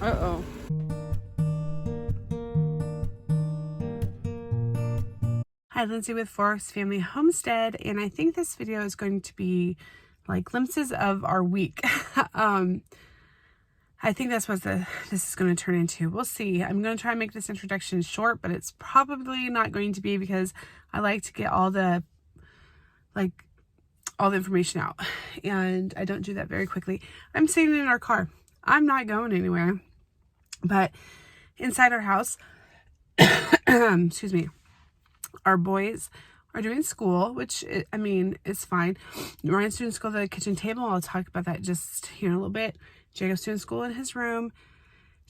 Uh-oh. Hi, Lindsay with Forest Family Homestead, and I think this video is going to be like glimpses of our week. I think that's what this is going to turn into. We'll see. I'm going to try and make this introduction short, but it's probably not going to be, because I like to get all the information out, and I don't do that very quickly. I'm sitting in our car. I'm not going anywhere, but inside our house, excuse me, our boys are doing school, which, I mean, is fine. Ryan's doing school at the kitchen table. I'll talk about that just here in a little bit. Jacob's doing school in his room.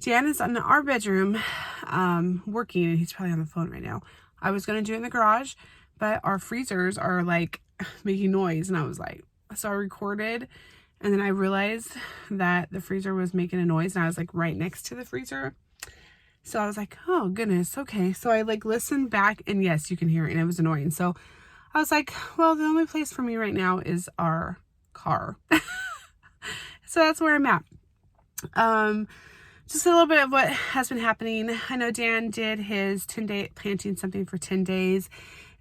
Dan is in our bedroom working, and he's probably on the phone right now. I was going to do it in the garage, but our freezers are like making noise, and I was like, so I recorded, and then I realized that the freezer was making a noise, and I was like right next to the freezer. So I was like, oh goodness, okay. So I like listened back, and yes, you can hear it, and it was annoying. So I was like, well, the only place for me right now is our car. So that's where I'm at. Just a little bit of what has been happening. I know Dan did his 10-day planting something for 10 days.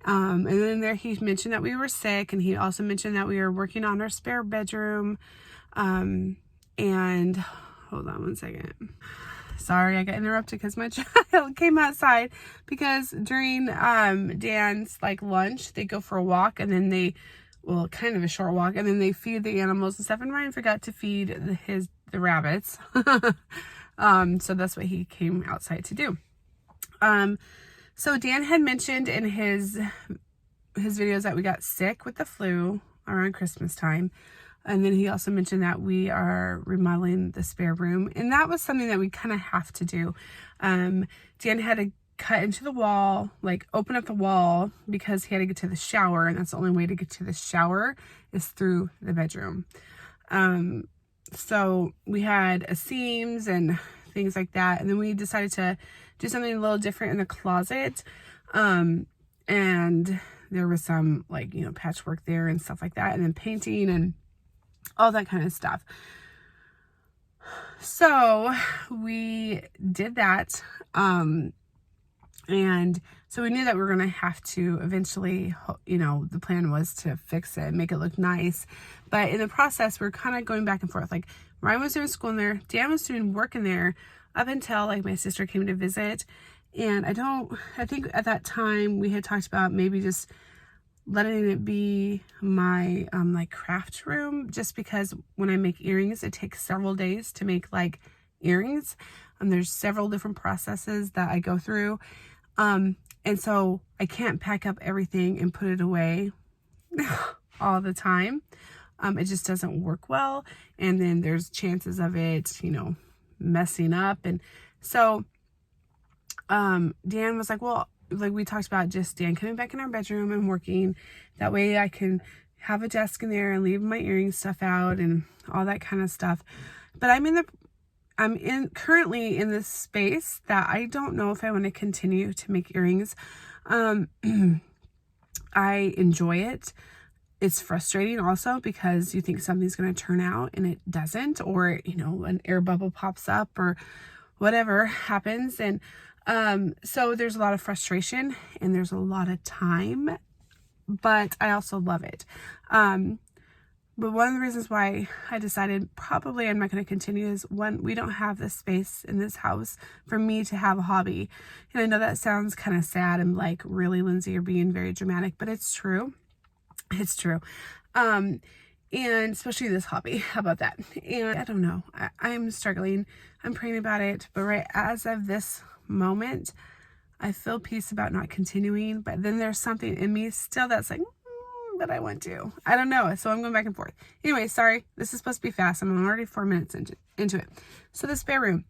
And then there he mentioned that we were sick, and he also mentioned that we were working on our spare bedroom. And hold on one second. Sorry, I got interrupted because my child came outside, because during Dan's like lunch, they go for a walk, and then kind of a short walk, and then they feed the animals and stuff, and Ryan forgot to feed the rabbits. So that's what he came outside to do. So Dan had mentioned in his videos that we got sick with the flu around Christmas time. And then he also mentioned that we are remodeling the spare room, and that was something that we kind of have to do. Dan had to cut into the wall, like open up the wall, because he had to get to the shower, and that's the only way to get to the shower is through the bedroom. So we had seams and things like that, and then we decided to do something a little different in the closet, and there was some patchwork there and stuff like that, and then painting and all that kind of stuff. So we did that, and so we knew that we were going to have to eventually, the plan was to fix it, make it look nice. But in the process, we're kind of going back and forth. Like, Ryan was doing school in there, Dan was doing work in there, up until like my sister came to visit. And I think at that time we had talked about maybe just letting it be my craft room, just because when I make earrings, it takes several days to make like earrings, and there's several different processes that I go through. And so I can't pack up everything and put it away all the time. It just doesn't work well. And then there's chances of it, messing up. And so, Dan was like, well, like we talked about, just Dan coming back in our bedroom and working. That way I can have a desk in there and leave my earring stuff out and all that kind of stuff. But I'm currently in this space that I don't know if I want to continue to make earrings. I enjoy it. It's frustrating also, because you think something's going to turn out and it doesn't, or, an air bubble pops up or whatever happens. And so there's a lot of frustration, and there's a lot of time, but I also love it. But one of the reasons why I decided probably I'm not going to continue is, one, we don't have the space in this house for me to have a hobby. And I know that sounds kind of sad and like, really, Lindsay, you're being very dramatic, but it's true. It's true. And especially this hobby. How about that? And I don't know. I'm struggling. I'm praying about it. But right as of this moment, I feel peace about not continuing. But then there's something in me still that's like, that I want to. I don't know. So I'm going back and forth. Anyway, sorry. This is supposed to be fast. I'm already 4 minutes into it. So the spare room.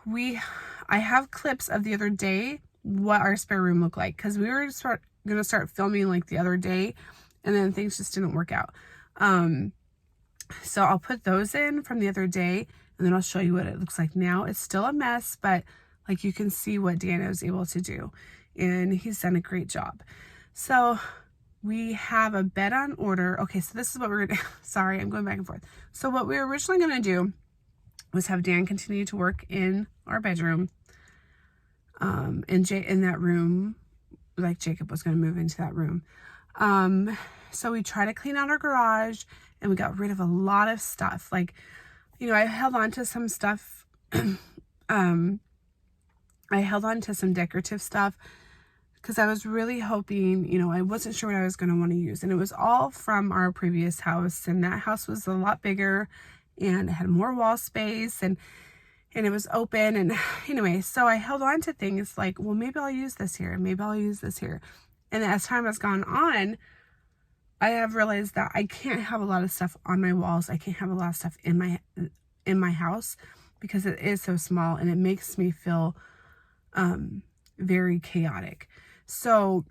I have clips of the other day what our spare room looked like, because we were going to start filming like the other day, and then things just didn't work out. So I'll put those in from the other day, and then I'll show you what it looks like now. It's still a mess, but like you can see what Dan was able to do, and he's done a great job. So we have a bed on order. Okay, so this is what we're gonna sorry, I'm going back and forth. So what we were originally gonna do was have Dan continue to work in our bedroom. And in that room, like Jacob was going to move into that room. So we tried to clean out our garage, and we got rid of a lot of stuff. Like, you know, I held on to some stuff. I held on to some decorative stuff because I was really hoping, you know, I wasn't sure what I was going to want to use. And it was all from our previous house, and that house was a lot bigger and it had more wall space, and it was open. And anyway, so I held on to things like, well, maybe I'll use this here, maybe I'll use this here. And as time has gone on, I have realized that I can't have a lot of stuff on my walls. I can't have a lot of stuff in my house because it is so small, and it makes me feel very chaotic. So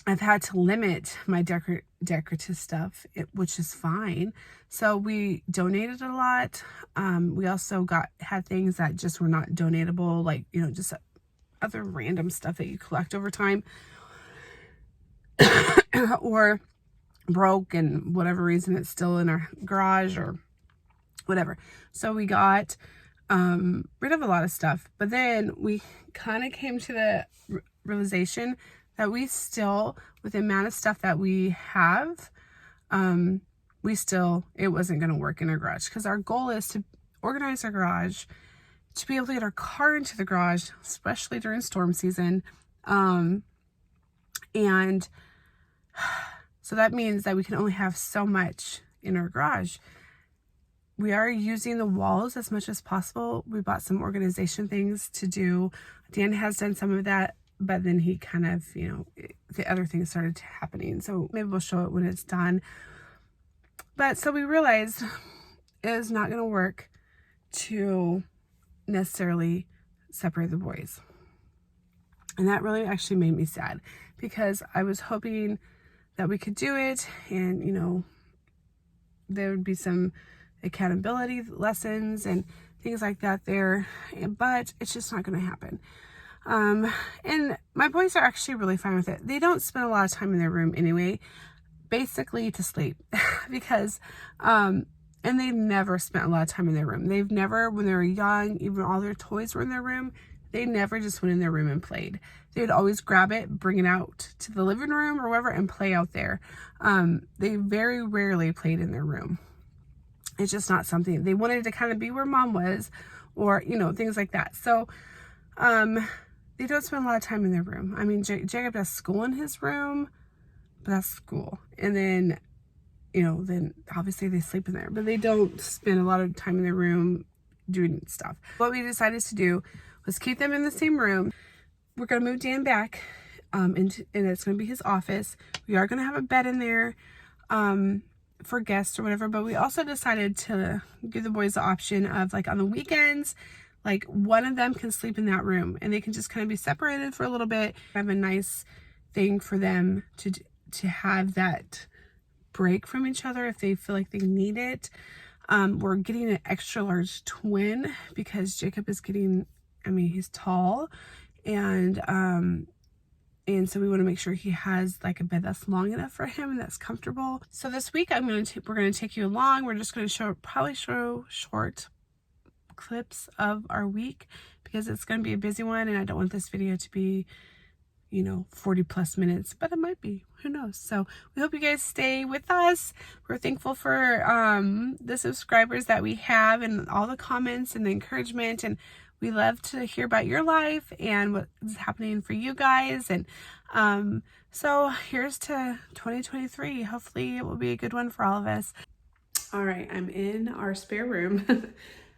I've had to limit my decorative stuff, which is fine. So we donated a lot. We also had things that just were not donatable, like, you know, just other random stuff that you collect over time or broke, and whatever reason it's still in our garage or whatever. So we got rid of a lot of stuff, but then we kind of came to the realization that we still, with the amount of stuff that we have, it wasn't going to work in our garage, because our goal is to organize our garage, to be able to get our car into the garage, especially during storm season. And so that means that we can only have so much in our garage. We are using the walls as much as possible. We bought some organization things to do. Dan has done some of that, but then he kind of, you know, the other things started happening. So maybe we'll show it when it's done. But so we realized it is not going to work to necessarily separate the boys. And that really actually made me sad, because I was hoping that we could do it, and, you know, there would be some accountability lessons and things like that there, but it's just not going to happen. And my boys are actually really fine with it. They don't spend a lot of time in their room anyway, basically to sleep, because, and they've never spent a lot of time in their room. They've never, when they were young, even all their toys were in their room, they never just went in their room and played. They would always grab it, bring it out to the living room or wherever, and play out there. They very rarely played in their room. It's just not something they wanted to kind of be where mom was, or, you know, things like that. So, they don't spend a lot of time in their room. I mean, Jacob does school in his room, but that's school. And then, you know, then obviously they sleep in there, but they don't spend a lot of time in their room doing stuff. What we decided to do was keep them in the same room. We're going to move Dan back, and it's going to be his office. We are going to have a bed in there, for guests or whatever, but we also decided to give the boys the option of, like, on the weekends, like, one of them can sleep in that room, and they can just kind of be separated for a little bit. Have a nice thing for them to have that break from each other if they feel like they need it. We're getting an extra large twin because Jacob is getting, I mean, he's tall, and so we want to make sure he has, like, a bed that's long enough for him and that's comfortable. So this week we're going to take you along. We're just going to probably show short clips of our week, because it's going to be a busy one, and I don't want this video to be, you know, 40 plus minutes, but it might be, who knows. So we hope you guys stay with us. We're thankful for the subscribers that we have, and all the comments and the encouragement, and we love to hear about your life and what's happening for you guys. And so here's to 2023. Hopefully it will be a good one for all of us. All right, I'm in our spare room.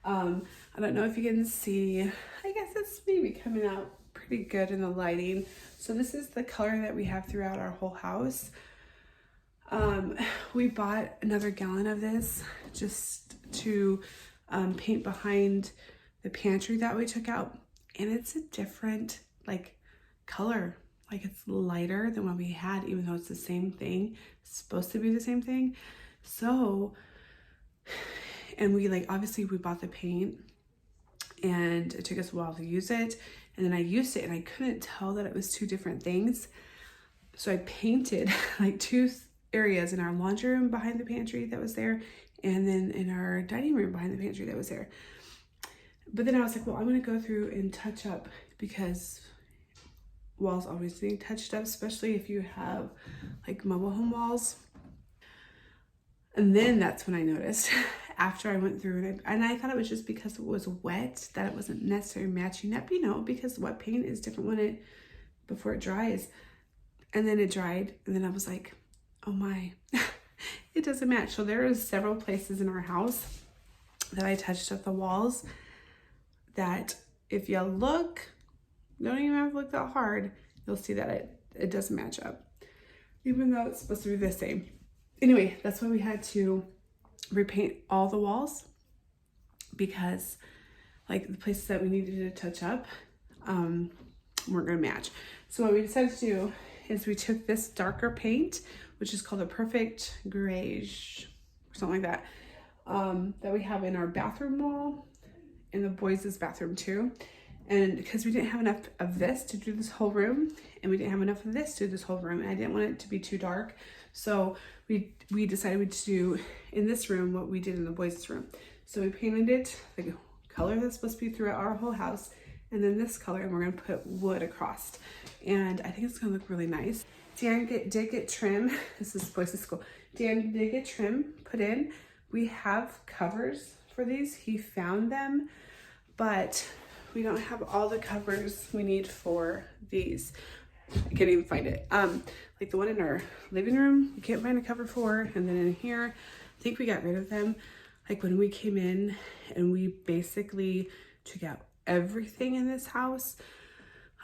I don't know if you can see, I guess it's maybe coming out pretty good in the lighting. So this is the color that we have throughout our whole house. We bought another gallon of this just to paint behind the pantry that we took out, and it's a different, like, color. Like, it's lighter than what we had, even though it's the same thing. It's supposed to be the same thing. So, and we, like, obviously we bought the paint, and it took us a while to use it, and then I used it and I couldn't tell that it was two different things. So I painted like two areas in our laundry room behind the pantry that was there, and then in our dining room behind the pantry that was there. but then I was like, well, I'm going to go through and touch up because walls always need touched up, especially if you have like mobile home walls. And then that's when I noticed after I went through and I thought it was just because it was wet that it wasn't necessarily matching up, you know, because wet paint is different before it dries. And then it dried, and then I was like, oh my, it doesn't match. So there is several places in our house that I touched up the walls that if you look, don't even have to look that hard, you'll see that it doesn't match up, even though it's supposed to be the same. Anyway, that's why we had to repaint all the walls, because like the places that we needed to touch up weren't gonna match. So what we decided to do is we took this darker paint, which is called a perfect grayish or something like that, that we have in our bathroom wall, in the boys' bathroom too. And because we didn't have enough of this to do this whole room, and we didn't have enough of this to do this whole room, and I didn't want it to be too dark, so we decided to do in this room what we did in the boys' room. So we painted it the color that's supposed to be throughout our whole house, and then this color, and we're gonna put wood across. And I think it's gonna look really nice. Dan did get trim. This is boys' school. Dan did get trim put in. We have covers for these. He found them, but we don't have all the covers we need for these. I can't even find it. Like the one in our living room, we can't find a cover for. And then in here, I think we got rid of them. Like when we came in and we basically took out everything in this house.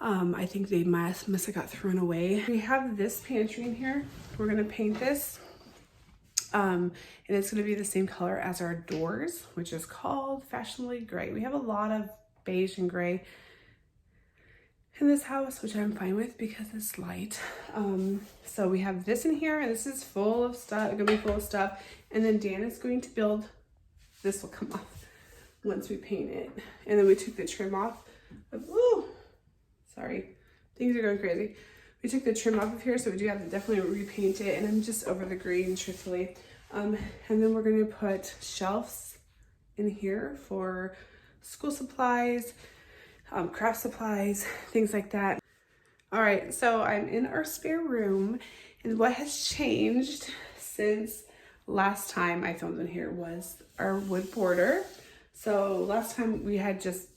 I think they must have got thrown away. We have this pantry in here. We're gonna paint this. And it's gonna be the same color as our doors, which is called Fashionably Gray. We have a lot of beige and gray in this house, which I'm fine with because it's light. So we have this in here, and this is full of stuff, gonna be full of stuff. And then Dan is going to build, this will come off once we paint it. And then we took the trim off of, ooh, sorry, things are going crazy. We took the trim off of here, so we do have to definitely repaint it, and I'm just over the green, truthfully. And then we're gonna put shelves in here for school supplies, craft supplies, things like that. All right, so I'm in our spare room, and what has changed since last time I filmed in here was our wood border. So last time we had just,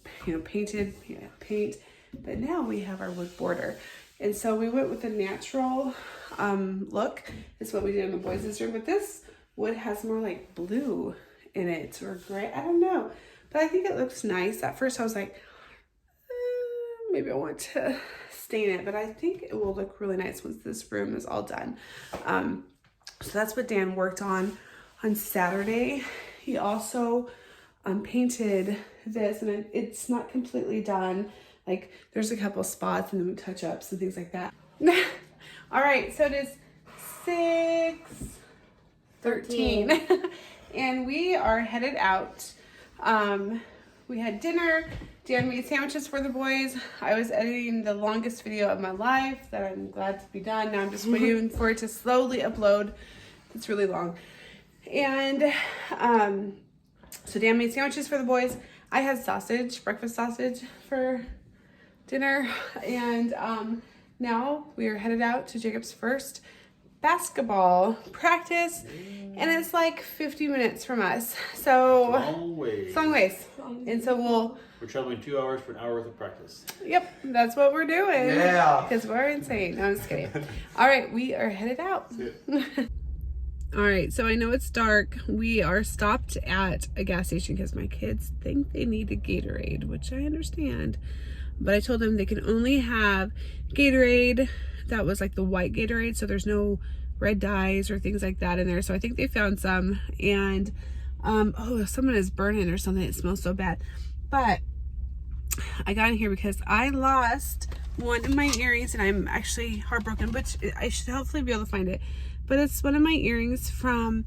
painted, paint, but now we have our wood border. And so we went with a natural look. It's what we did in the boys' room, but this wood has more like blue in it, or gray, I don't know. But I think it looks nice. At first I was like, maybe I want to stain it, but I think it will look really nice once this room is all done. So that's what Dan worked on Saturday. He also painted this, and it's not completely done. Like there's a couple spots and then touch ups and things like that. All right, so it is 6:13 and we are headed out. We had dinner. Dan made sandwiches for the boys. I was editing the longest video of my life that I'm glad to be done. Now I'm just waiting for it to slowly upload. It's really long. And so Dan made sandwiches for the boys. I had sausage, breakfast sausage for dinner. And now we are headed out to Jacob's first basketball practice, and it's like 50 minutes from us. So long ways. It's long ways. And so we're traveling 2 hours for an hour worth of practice. Yep, that's what we're doing. Yeah. Because we're insane. No, I'm just kidding. All right, we are headed out. All right, so I know it's dark. We are stopped at a gas station because my kids think they need a Gatorade, which I understand. But I told them they can only have Gatorade that was like the white Gatorade, so there's no red dyes or things like that in there. So I think they found some, and oh, someone is burning or something. It smells so bad. But I got in here because I lost one of my earrings, and I'm actually heartbroken, but I should hopefully be able to find it. But it's one of my earrings from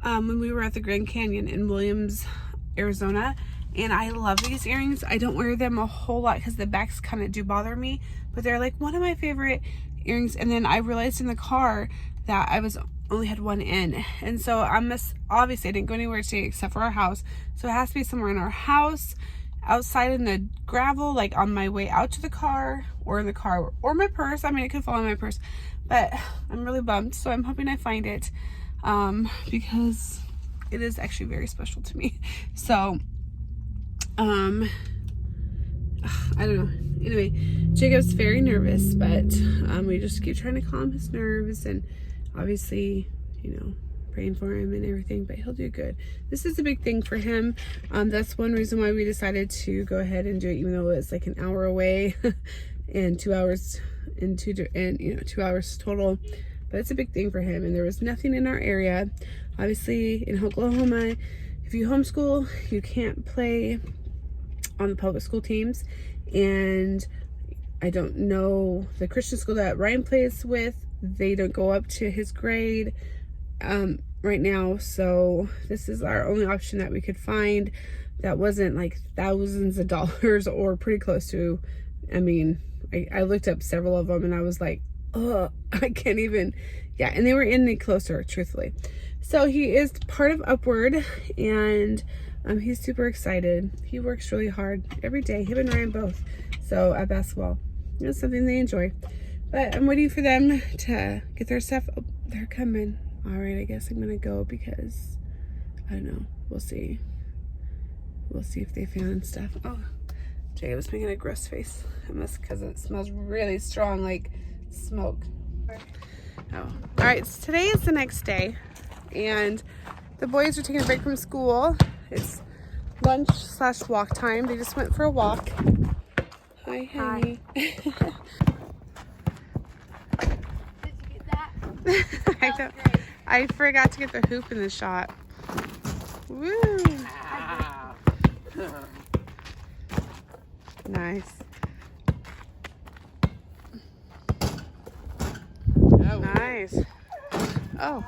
when we were at the Grand Canyon in Williams, Arizona. And I love these earrings. I don't wear them a whole lot because the backs kind of do bother me, but they're like one of my favorite earrings. And then I realized in the car that I only had one in, and so obviously I didn't go anywhere today except for our house, so it has to be somewhere in our house. outside in the gravel, like on my way out to the car, or in the car, or my purse. I mean, it could fall in my purse, but I'm really bummed. So I'm hoping I find it, because it is actually very special to me. So, I don't know. Anyway, Jacob's very nervous, but we just keep trying to calm his nerves, and obviously, you know, praying for him and everything, but he'll do good. This is a big thing for him. That's one reason why we decided to go ahead and do it, even though it's like an hour away and 2 hours and 2 hours total. But it's a big thing for him, and there was nothing in our area. Obviously, in Oklahoma, if you homeschool, you can't play on the public school teams. And I don't know, the Christian school that Ryan plays with, they don't go up to his grade right now. So this is our only option that we could find that wasn't like thousands of dollars, or pretty close to. I mean, I looked up several of them and I was like, oh, I can't even. Yeah, and they were any closer, truthfully. So he is part of Upward, and he's super excited. He works really hard every day, him and Ryan both. So at basketball, it's something they enjoy. But I'm waiting for them to get their stuff. Oh, they're coming. All right, I guess I'm gonna go because I don't know. We'll see. We'll see if they found stuff. Oh, Jay was making a gross face. It must, because it smells really strong, like smoke. Oh, all right. So today is the next day, and the boys are taking a break from school. It's lunch/walk time. They just went for a walk. Hi, honey. Did you get that? I don't. I forgot to get the hoop in the shot. Woo! Nice. Nice. Oh,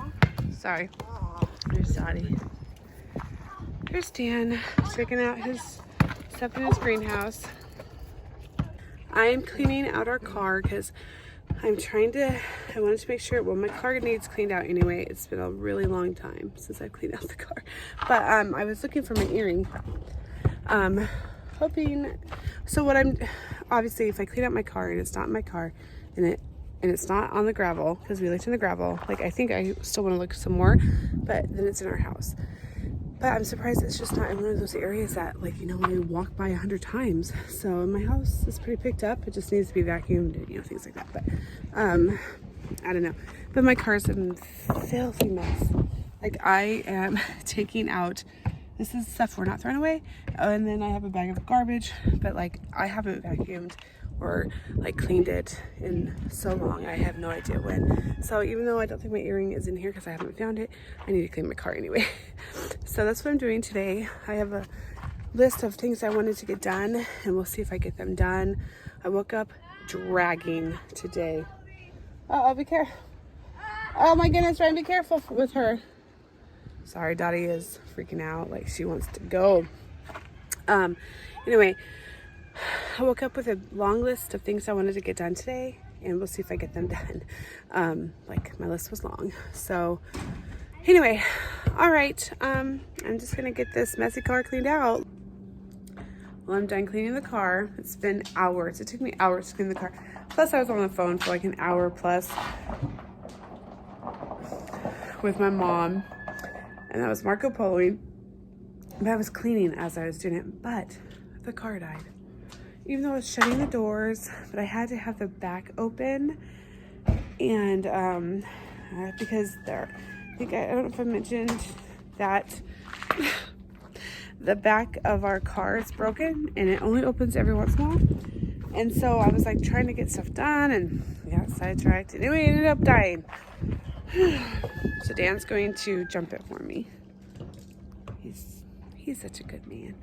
sorry. There's Dottie. Here's Dan checking out his stuff in his greenhouse. I'm cleaning out our car because I wanted to make sure, well, my car needs cleaned out anyway. It's been a really long time since I've cleaned out the car. But I was looking for my earring. Hoping, so what obviously if I clean out my car and it's not in my car, and it's not on the gravel, because we looked in the gravel, like I think I still want to look some more, but then it's in our house. But I'm surprised it's just not in one of those areas that, like, you know, we walk by 100 times. So my house is pretty picked up. It just needs to be vacuumed and, you know, things like that. But I don't know. But my car's in filthy mess. Like, I am taking out, this is stuff we're not throwing away. And then I have a bag of garbage, but like I haven't vacuumed or like cleaned it in so long. I have no idea when. So even though I don't think my earring is in here because I haven't found it, I need to clean my car anyway. So that's what I'm doing today. I have a list of things I wanted to get done, and we'll see if I get them done. I woke up dragging today. Uh-oh, be careful. Oh my goodness, Ryan, be careful with her. Sorry, Dottie is freaking out. Like, she wants to go. Anyway, I woke up with a long list of things I wanted to get done today, and we'll see if I get them done. Like, my list was long. So anyway, all right. I'm just gonna get this messy car cleaned out. Well, I'm done cleaning the car. It's been hours. It took me hours to clean the car. Plus, I was on the phone for like an hour plus with my mom, and that was Marco Poloing. But I was cleaning as I was doing it, but the car died. Even though I was shutting the doors, but I had to have the back open, and because I don't know if I mentioned that the back of our car is broken and it only opens every once in a while. And so I was like trying to get stuff done and got sidetracked. Anyway, ended up dying. So Dan's going to jump it for me. He's such a good man.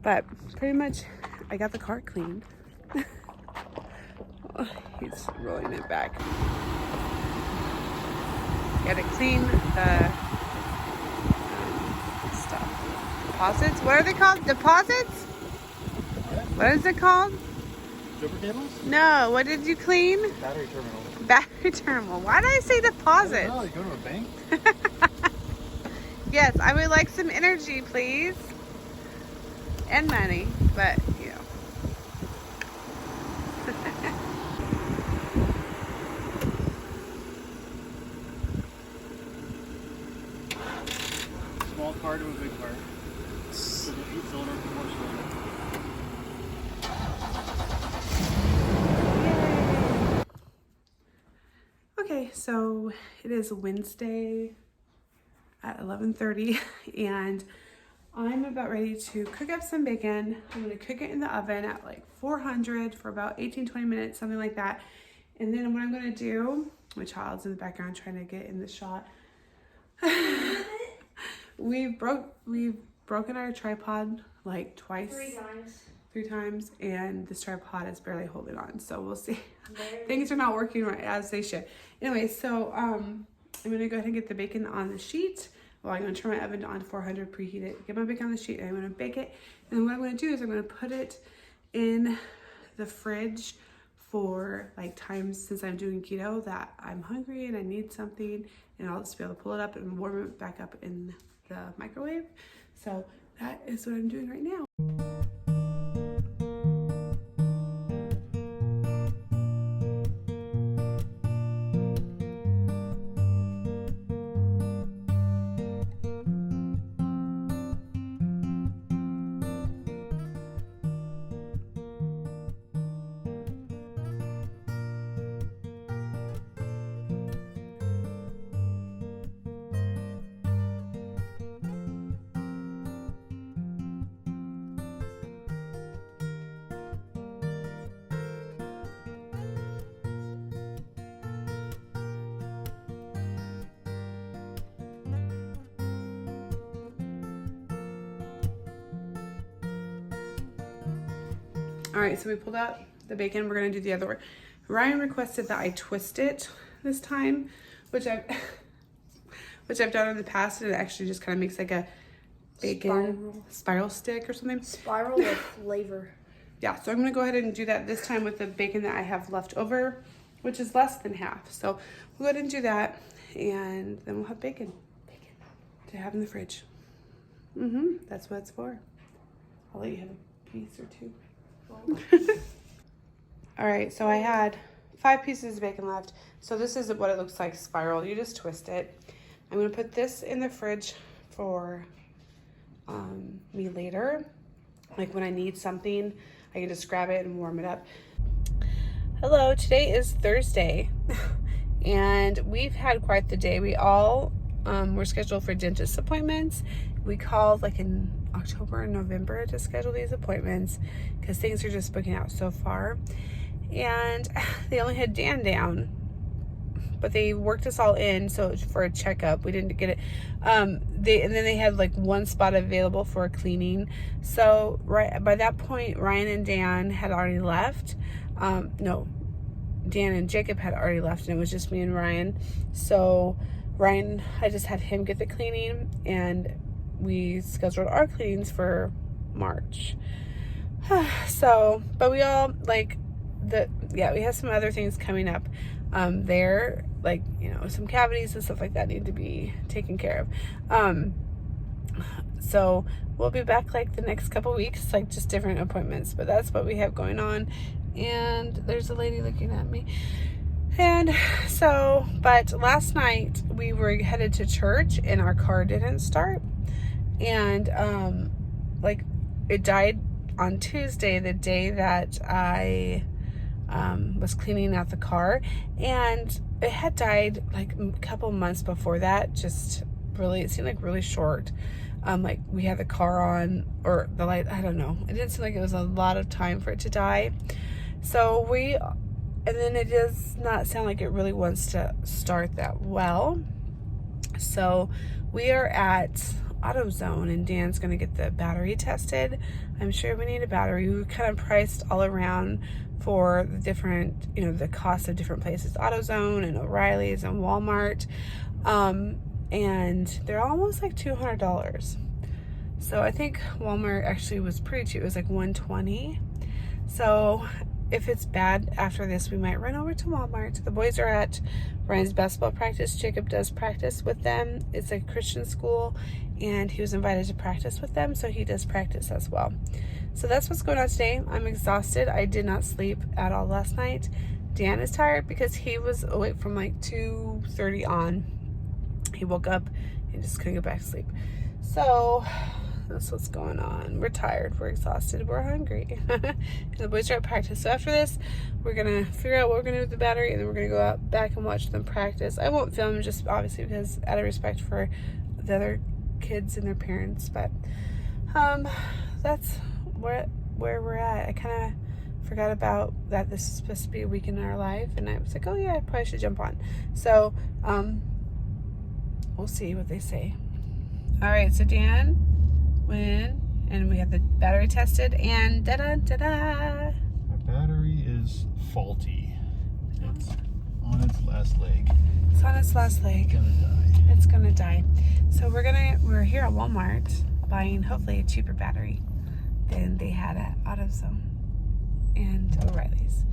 But pretty much I got the car cleaned. Oh, he's rolling it back. Got to clean the stuff. Deposits? What are they called? Deposits? What is it called? Super cables? No, what did you clean? Battery terminal. Battery terminal. Why did I say deposit? Oh, you go to a bank? Yes, I would like some energy, please. and money, but you know. Small car to a big car. So the 8-cylinder to 4-cylinder. Okay, so it is Wednesday at 11:30 and I'm about ready to cook up some bacon. I'm gonna cook it in the oven at like 400 for about 18-20 minutes, something like that. And then what I'm gonna do, my child's in the background trying to get in the shot. We've broken our tripod like twice. 3 times, and this tripod is barely holding on, so we'll see. Things are not working right as they should. Anyway, so I'm gonna go ahead and get the bacon on the sheet. Well, I'm gonna turn my oven on 400, preheat it, get my bacon on the sheet, and I'm gonna bake it. And then what I'm gonna do is I'm gonna put it in the fridge for like times since I'm doing keto that I'm hungry and I need something, and I'll just be able to pull it up and warm it back up in the microwave. So that is what I'm doing right now. All right, so we pulled out the bacon. We're gonna do the other one. Ryan requested that I twist it this time, which I've done in the past, and it actually just kind of makes like a bacon spiral stick or something. Spiral with flavor. Yeah, so I'm gonna go ahead and do that this time with the bacon that I have left over, which is less than half. So we'll go ahead and do that, and then we'll have bacon to have in the fridge. That's what it's for. I'll let you have a piece or two. All right, so I had 5 pieces of bacon left. So this is what it looks like spiral. You just twist it. I'm gonna put this in the fridge for me later. Like when I need something, I can just grab it and warm it up. Hello, today is Thursday and we've had quite the day. We all were scheduled for dentist appointments. We called like in October and November to schedule these appointments because things are just booking out so far. And they only had Dan down, but they worked us all in so for a checkup. We didn't get it. And then they had like 1 spot available for a cleaning. So right by that point, Ryan and Dan had already left. No, Dan and Jacob had already left, and it was just me and Ryan. So Ryan, I just had him get the cleaning, and we scheduled our cleanings for March. So, but we all like we have some other things coming up there, like, you know, some cavities and stuff like that need to be taken care of. So we'll be back like the next couple weeks, like just different appointments, but that's what we have going on. And there's a lady looking at me. And so, but last night we were headed to church and our car didn't start. And like it died on Tuesday, the day that I was cleaning out the car, and it had died like a couple months before that. Just really, it seemed like really short. Like we had the car on, or the light, I don't know. It didn't seem like it was a lot of time for it to die. So and then it does not sound like it really wants to start that well. So we are at AutoZone, and Dan's gonna get the battery tested. I'm sure we need a battery. We kind of priced all around for the different, you know, the cost of different places, AutoZone and O'Reilly's and Walmart. And they're almost like $200. So I think Walmart actually was pretty cheap. It was like $120. So if it's bad after this, we might run over to Walmart. The boys are at Ryan's basketball practice. Jacob does practice with them. It's a Christian school, and he was invited to practice with them, so he does practice as well. So that's what's going on today. I'm exhausted. I did not sleep at all last night. Dan is tired because he was awake from like 2:30 on. He woke up and just couldn't get back to sleep. So that's what's going on. We're tired, we're exhausted, we're hungry. And the boys are at practice. So after this, we're gonna figure out what we're gonna do with the battery, and then we're gonna go out back and watch them practice. I won't film, just obviously because out of respect for the other kids and their parents, but that's where we're at. I kind of forgot about that this is supposed to be a week in our life, and I was like, oh yeah, I probably should jump on. So we'll see what they say. All right, so Dan went and we have the battery tested, and My battery is faulty. It's on its last leg. It's on its last leg. It's gonna die. It's gonna die. So we're here at Walmart buying hopefully a cheaper battery than they had at AutoZone and O'Reilly's.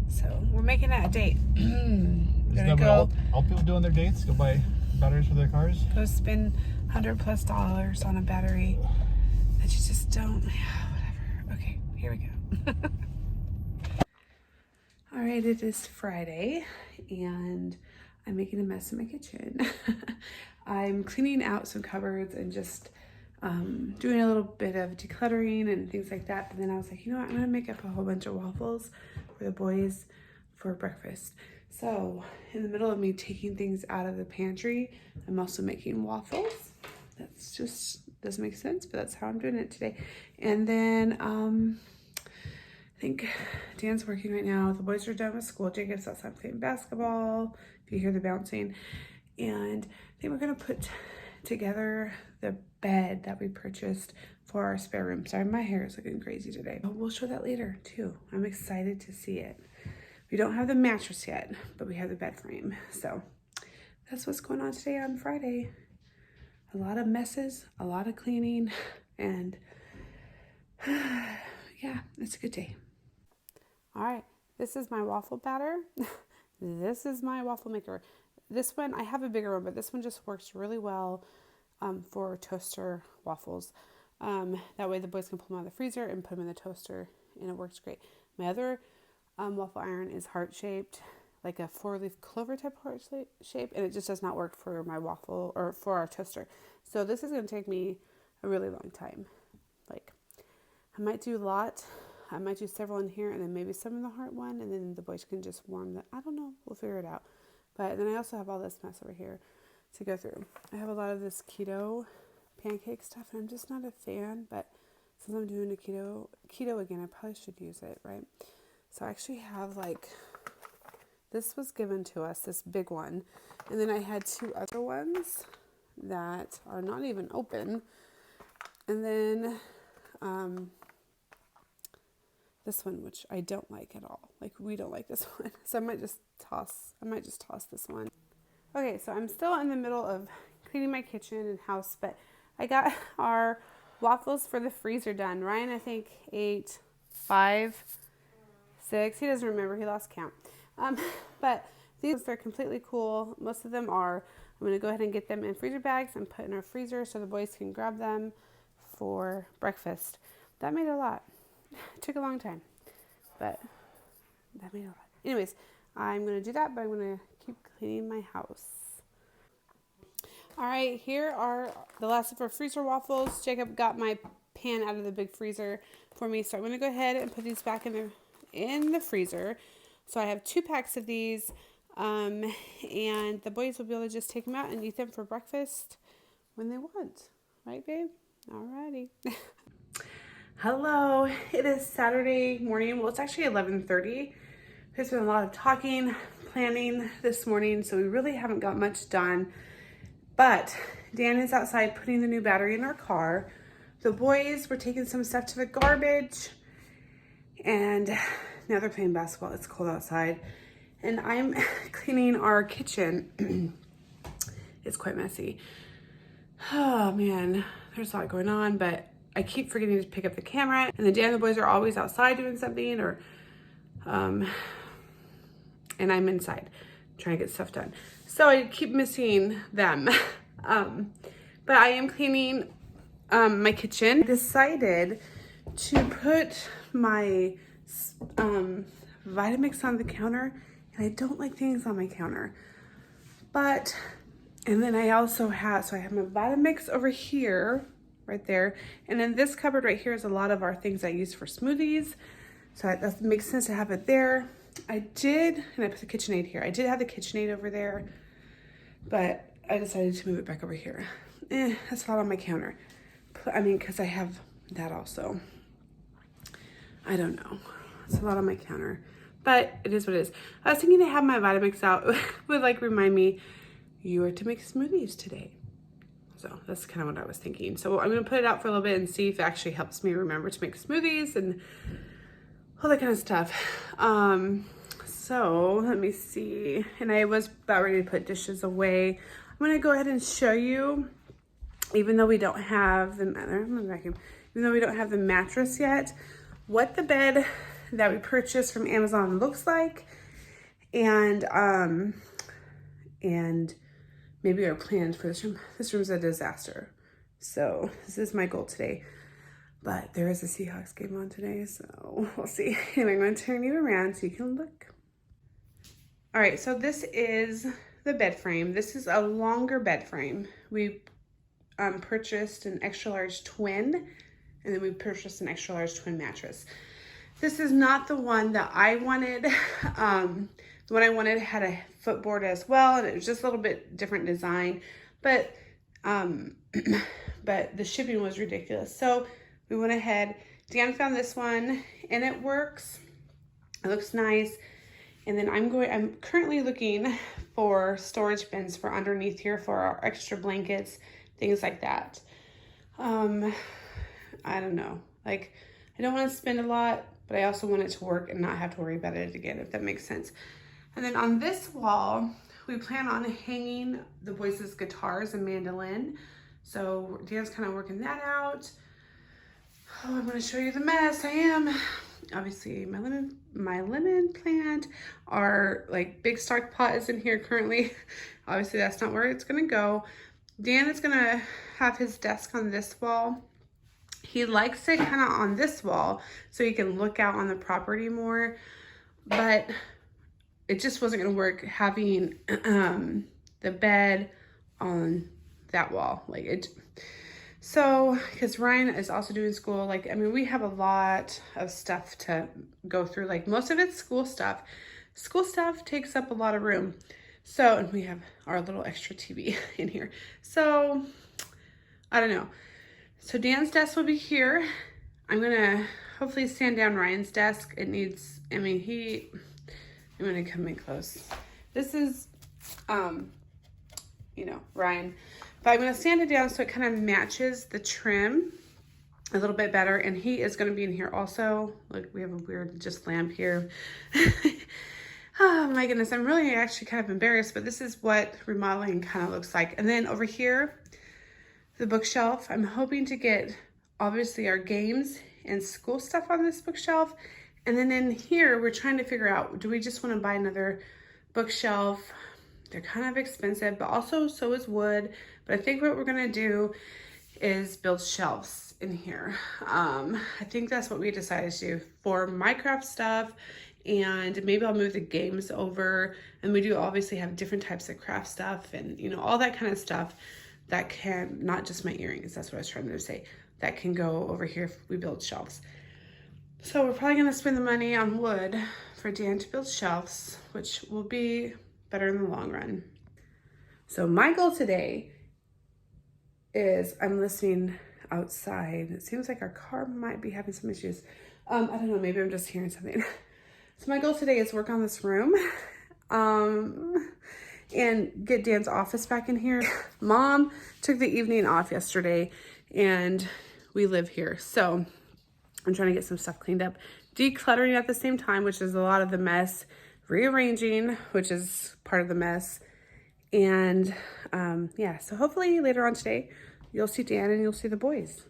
So we're making that a date. Isn't that what all people do on their dates? Go buy batteries for their cars? Go spend $100+ on a battery that you just don't, whatever. Okay, here we go. All right, it is Friday and I'm making a mess in my kitchen. I'm cleaning out some cupboards and just doing a little bit of decluttering and things like that. But then I was like, you know what, I'm gonna make up a whole bunch of waffles for the boys for breakfast. So in the middle of me taking things out of the pantry, I'm also making waffles. That's just doesn't make sense, but that's how I'm doing it today. And then I think Dan's working right now. The boys are done with school. Jacob's outside playing basketball, if you hear the bouncing. And I think we're gonna put together the bed that we purchased for our spare room. Sorry, my hair is looking crazy today. But we'll show that later too. I'm excited to see it. We don't have the mattress yet, but we have the bed frame. So that's what's going on today on Friday. A lot of messes, a lot of cleaning, and yeah, it's a good day. All right, this is my waffle batter. This is my waffle maker. This one, I have a bigger one, but this one just works really well for toaster waffles. That way the boys can pull them out of the freezer and put them in the toaster, and it works great. My other waffle iron is heart-shaped, like a 4-leaf clover type heart shape, and it just does not work for my waffle or for our toaster. So this is going to take me a really long time. Like, I might do a lot. I might do several in here, and then maybe some in the heart one, and then the boys can just warm that. I don't know. We'll figure it out. But then I also have all this mess over here to go through. I have a lot of this keto pancake stuff, and I'm just not a fan, but since I'm doing a keto again, I probably should use it, right? So I actually have like, this was given to us, this big one. And then I had 2 other ones that are not even open. And then this one, which I don't like at all. Like, we don't like this one. So I might just toss this one. Okay, so I'm still in the middle of cleaning my kitchen and house, but I got our waffles for the freezer done. Ryan, I think, ate 5, 6. He doesn't remember. He lost count. But these, they're completely cool. Most of them are. I'm going to go ahead and get them in freezer bags and put in our freezer so the boys can grab them for breakfast. That made a lot. It took a long time, but that made a lot. Anyways, I'm going to do that, but I'm going to keep cleaning my house. All right, here are the last of our freezer waffles. Jacob got my pan out of the big freezer for me, so I'm going to go ahead and put these back in the freezer. So I have 2 packs of these, and the boys will be able to just take them out and eat them for breakfast when they want. Right, babe? Alrighty. Hello. It is Saturday morning. Well, it's actually 11:30. There's been a lot of talking, planning this morning, so we really haven't got much done. But Dan is outside putting the new battery in our car. The boys were taking some stuff to the garbage, and now they're playing basketball. It's cold outside. And I'm cleaning our kitchen. It's quite messy. Oh man, there's a lot going on, but I keep forgetting to pick up the camera. And then Dan and the boys are always outside doing something, or And I'm inside trying to get stuff done. So I keep missing them. But I am cleaning my kitchen. I decided to put my Vitamix on the counter, and I don't like things on my counter. And then I also have, so I have my Vitamix over here, right there. And then this cupboard right here is a lot of our things I use for smoothies. So that makes sense to have it there. I did, and I put the KitchenAid here. I did have the KitchenAid over there, but I decided to move it back over here. That's a lot on my counter. I mean, because I have that also. I don't know. It's a lot on my counter, but it is what it is. I was thinking to have my Vitamix out would like remind me, you are to make smoothies today. So that's kind of what I was thinking. So I'm going to put it out for a little bit and see if it actually helps me remember to make smoothies and all that kind of stuff. So let me see. And I was about ready to put dishes away. I'm going to go ahead and show you, even though we don't have the, even though we don't have the mattress yet, what the bed that we purchased from Amazon looks like, and maybe our plans for this room. This room's a disaster. So this is my goal today. But there is a Seahawks game on today, so we'll see. Anyway, I'm going to turn you around so you can look. All right, so this is the bed frame. This is a longer bed frame. We purchased an extra large twin, and then we purchased an extra large twin mattress. This is not the one that I wanted. The one I wanted had a footboard as well, and it was just a little bit different design, but the shipping was ridiculous. So we went ahead. Dan found this one, and it works. It looks nice. And then I'm currently looking for storage bins for underneath here for our extra blankets, things like that. I don't know. Like, I don't want to spend a lot, but I also want it to work and not have to worry about it again, if that makes sense. And then on this wall, we plan on hanging the boys' guitars and mandolin. So Dan's kind of working that out. Oh, I'm going to show you the mess. I am. Obviously, my lemon plant, our like big stock pot is in here currently. Obviously, that's not where it's going to go. Dan is going to have his desk on this wall. He likes it kind of on this wall so he can look out on the property more, but it just wasn't going to work having the bed on that wall. Like it. So, because Ryan is also doing school, like, I mean, we have a lot of stuff to go through. Like, most of it's school stuff. School stuff takes up a lot of room. So, and we have our little extra TV in here. So, I don't know. So, Dan's desk will be here. I'm going to hopefully sand down Ryan's desk. It needs, I mean, I'm going to come in close. This is, you know, Ryan. But I'm going to sand it down so it kind of matches the trim a little bit better. And he is going to be in here also. Look, we have a weird just lamp here. Oh my goodness, I'm really actually kind of embarrassed, but this is what remodeling kind of looks like. And then over here, the bookshelf, I'm hoping to get obviously our games and school stuff on this bookshelf. And then in here, we're trying to figure out, do we just want to buy another bookshelf? They're kind of expensive, but also so is wood. But I think what we're gonna do is build shelves in here. I think that's what we decided to do for Minecraft stuff, and maybe I'll move the games over. And we do obviously have different types of craft stuff and, you know, all that kind of stuff that can, not just my earrings, that's what I was trying to say, that can go over here if we build shelves. So we're probably gonna spend the money on wood for Dan to build shelves, which will be better in the long run. So my goal today is I'm listening outside. It seems like our car might be having some issues. I don't know, maybe I'm just hearing something. So my goal today is work on this room and get Dan's office back in here. Mom took the evening off yesterday and we live here. So I'm trying to get some stuff cleaned up. Decluttering at the same time, which is a lot of the mess. Rearranging, which is part of the mess. And yeah, so hopefully later on today, you'll see Dan and you'll see the boys.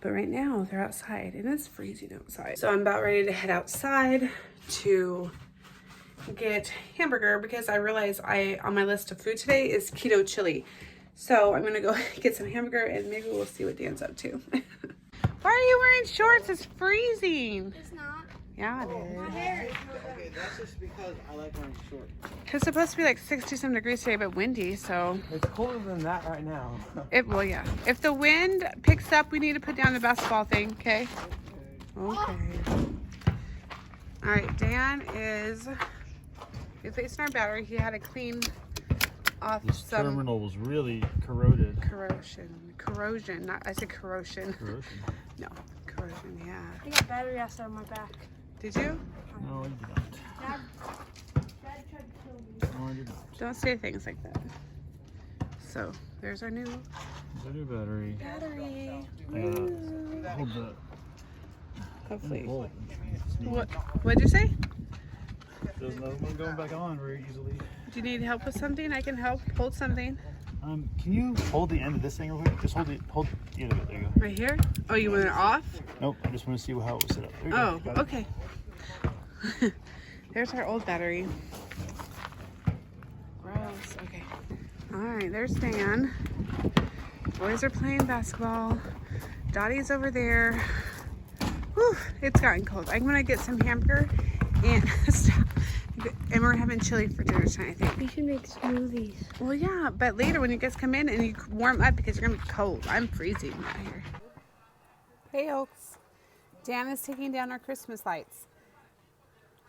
But right now they're outside and it's freezing outside. So I'm about ready to head outside to get hamburger because I realized on my list of food today is keto chili. So I'm gonna go get some hamburger and maybe we'll see what Dan's up to. Why are you wearing shorts? It's freezing. It's not. Yeah, it is. My hair is Okay, that's just because I like wearing shorts. It's supposed to be like 60-some degrees today, but windy, so. It's colder than that right now. Well, yeah. If the wind picks up, we need to put down the basketball thing, okay? Okay. All right, Dan is replacing our battery. He had to clean off some terminal was really corroded. corrosion. Not, I said corrosion. Corrosion. No, corrosion. Yeah. I got battery acid on my back. Did you? No, you did not. Dad tried to kill me. No, I did not. Don't say things like that. So there's our new There's a new battery. battery. Hold the Hopefully. bolt. What'd you say? There's another one going back on very easily. Do you need help with something? I can help. Hold something. Can you hold the end of this thing real quick? Just hold the end of it. There you go. Right here? Oh, you want it off? Nope. I just want to see how it was set up. There you Oh, go. Got it. okay. There's our old battery. Gross. Okay. All right, there's Dan. Boys are playing basketball. Dottie's over there. Whew, it's gotten cold. I'm gonna get some hamburger and and we're having chili for dinner tonight, I think. We should make smoothies. Well, yeah, but later when you guys come in and you warm up because you're gonna be cold. I'm freezing out here. Hey, Oaks. Dan is taking down our Christmas lights.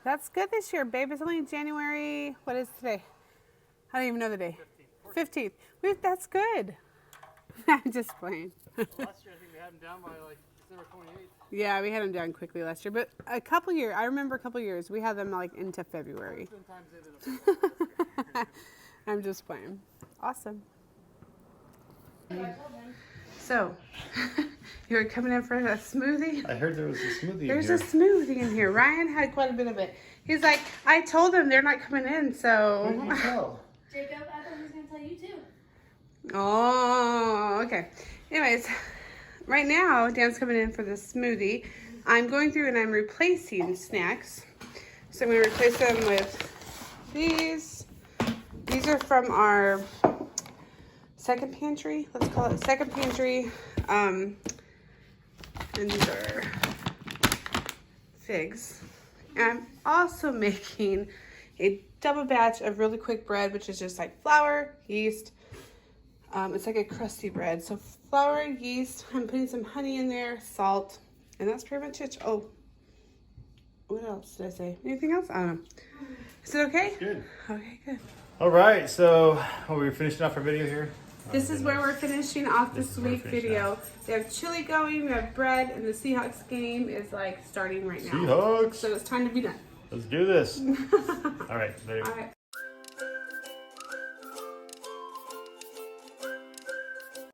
That's good this year, babe. It's only January. What is today? I don't even know the day. 15th. That's good. I'm just playing. Last year, I think they had them down by like December 28th. Yeah, we had them down quickly last year, but I remember a couple years, we had them like into February. I'm just playing. Awesome. So, you were coming in for a smoothie? I heard there was a smoothie There's in a here. smoothie in here. Ryan had quite a bit of it. He's like, I told them they're not coming in, so. What did you tell? Jacob, I thought he was going to tell you too. Oh, okay. Anyways, right now, Dan's coming in for the smoothie. I'm going through and I'm replacing snacks. So I'm going to replace them with these. These are from our second pantry. Let's call it second pantry. And these are figs. And I'm also making a double batch of really quick bread, which is just like flour, yeast. It's like a crusty bread. So flour, yeast, I'm putting some honey in there, salt, and that's pretty much it. Oh, what else did I say? Anything else? I don't know. Is it okay? Good. Okay, good. All right. So, we're finishing off our video here. This is where we're finishing off this is where we're week finishing video. We have chili going, we have bread, and the Seahawks game is like starting right now. Seahawks. So it's time to be done. Let's do this. All right. There you go. All right.